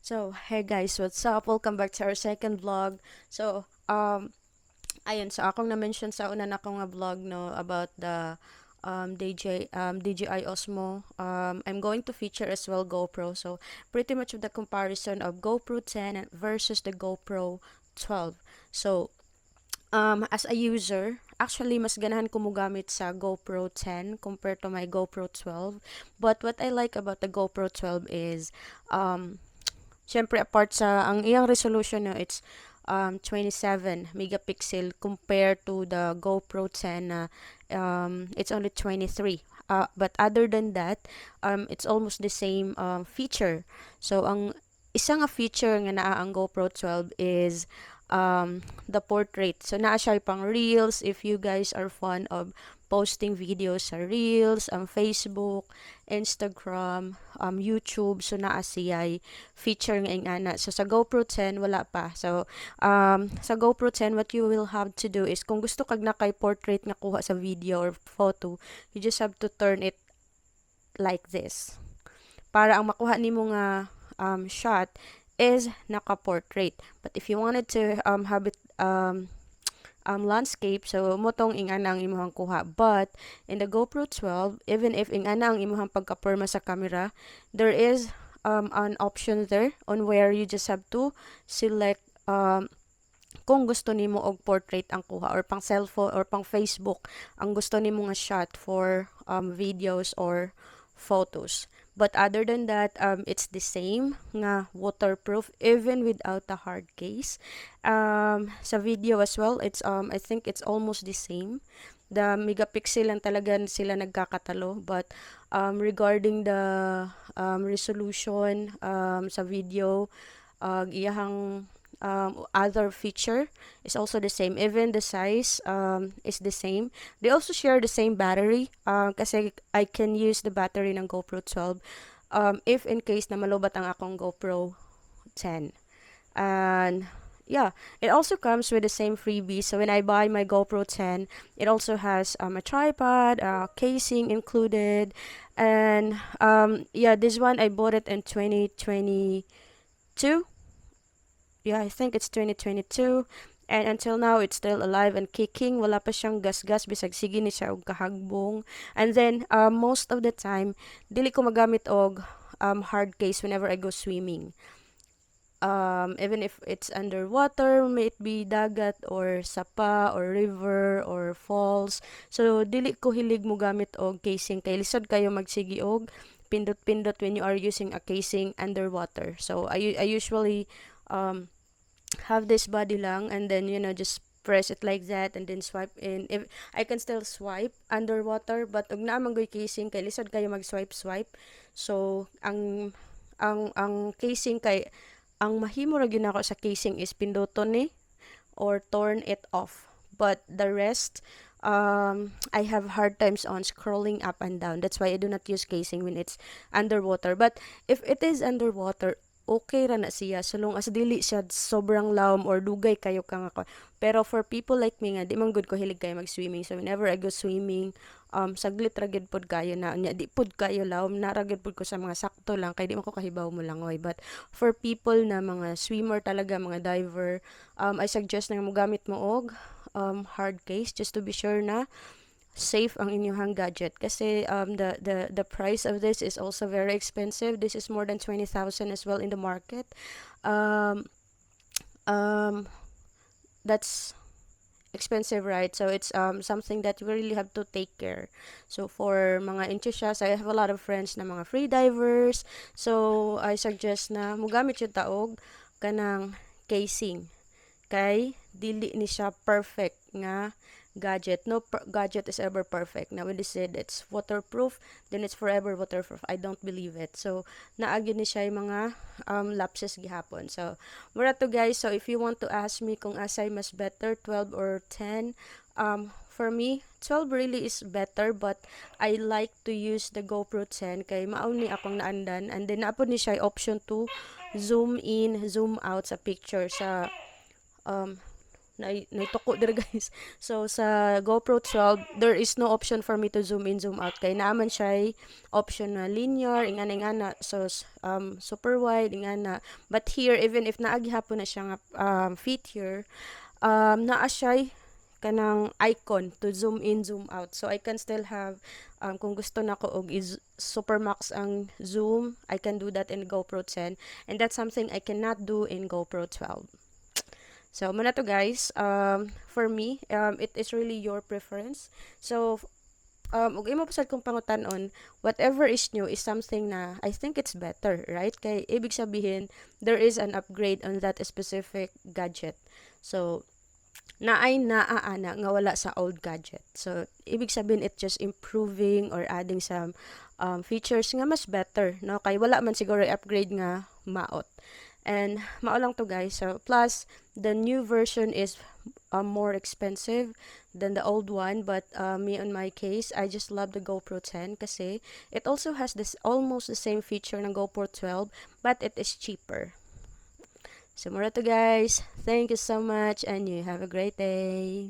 So, hey guys, what's up? Welcome back to our second vlog. So, ayun, so akong na-mention sa una na akong vlog, no, about the DJI Osmo. I'm going to feature as well GoPro. So, pretty much of the comparison of GoPro 10 versus the GoPro 12. So, as a user, actually, mas ganahan ko mugamit sa GoPro 10 compared to my GoPro 12. But what I like about the GoPro 12 is, syempre, apart sa, ang iyang resolution no, it's 27 megapixel compared to the GoPro 10 na it's only 23. But other than that, it's almost the same feature. So, ang isang feature nga naa ang GoPro 12 is the portrait. So, naa siya pang Reels if you guys are fond of posting videos sa Reels, Facebook, Instagram, YouTube. So, naa siya feature nga ana. So, sa GoPro 10, wala pa. So, sa GoPro 10, what you will have to do is, kung gusto kag na kay portrait nga kuha sa video or photo, you just have to turn it like this. Para ang makuha nimo nga shot is naka-portrait. But if you wanted to have it landscape, so motong ingana ang imuhang kuha. But in the GoPro 12, even if ingana ang imuhang pagka-perma sa camera, there is an option there on where you just have to select kung gusto nimo og portrait ang kuha or pang cellphone or pang Facebook ang gusto nimo nga shot for videos or photos. But other than that, it's the same nga waterproof even without the hard case. Sa video as well, it's I think it's almost the same. The megapixel lang talaga sila nagkakatalo, but regarding the resolution sa video, iyahang other feature is also the same. Even the size is the same. They also share the same battery kasi I can use the battery ng GoPro 12 if in case na malubat ang akong GoPro 10. And yeah, it also comes with the same freebie. So when I buy my GoPro 10, it also has a tripod, casing included, and yeah, this one I bought it in 2022. Yeah, I think it's 2022. And until now, it's still alive and kicking. Wala pa siyang gas-gas, bisag sige ni siya og kahagbong. And then, most of the time, dili ko magamit og hard case whenever I go swimming. Even if it's underwater, may it be dagat or sapa or river or falls. So, dili ko hilig mo gamit og casing. Kay lisod kayo magsigi og pindot-pindot when you are using a casing underwater. So, I usually have this body lang and then just press it like that and then swipe in. If I can still swipe underwater, but ug naa man casing kay lisod kayo mag swipe. So ang casing kay ang mahimo ra gyud nako sa casing is pinduton ni or turn it off, but the rest I have hard times on scrolling up and down. That's why I do not use casing when it's underwater. But if it is underwater, okay ra na siya so long as dili siya sobrang lawom or dugay kayo kang ako. Pero for people like me nga di man good ko hilig kayo mag-swimming, so whenever I go swimming, saglit ra gid pod kayo na nya di pod kayo lawom na ra gid pod ko sa mga sakto lang kay di man ko kahibaw mo lang oy. But for people na mga swimmer talaga, mga diver, I suggest na mo gamit mo og hard case just to be sure na safe ang inyong gadget kasi the price of this is also very expensive. This is more than 20,000 as well in the market. um um that's expensive, right? So it's something that we really have to take care. So for mga enthusiasts, I have a lot of friends na mga free divers, so I suggest na mugamit yung taog kanang casing kay dili ni siya perfect nga gadget. No gadget is ever perfect. Now when they said it's waterproof, then it's forever waterproof. I don't believe it. So naagyo ni siya yung mga lapses gihapon. So mura to guys. So if you want to ask me kung asay mas better 12 or 10, for me 12 really is better, but I like to use the GoPro 10 kay mauni akong naandan, and then naapod ni siya option to zoom in, zoom out sa picture sa um naituko dir guys. So sa GoPro 12 there is no option for me to zoom in zoom out kay naaman siya option na linear ingana so super wide ingana, but here even if naagihapon na siya nga feature, naa siya kanang icon to zoom in zoom out, so I can still have kung gusto nako og is super max ang zoom, I can do that in GoPro 10, and that's something I cannot do in GoPro 12. So, muna to guys. For me, it is really your preference. So, ug imo pasad kong pangutanon, whatever is new is something na I think it's better, right? Kay ibig sabihin, there is an upgrade on that specific gadget. So, naay naaana nga wala sa old gadget. So, ibig sabihin it just improving or adding some features nga mas better, no? Kay wala man siguro i-upgrade nga maot. And mao lang to guys. So, plus, the new version is more expensive than the old one. But me on my case, I just love the GoPro 10 kasi it also has this almost the same feature ng GoPro 12, but it is cheaper. So, mura to guys. Thank you so much and you have a great day.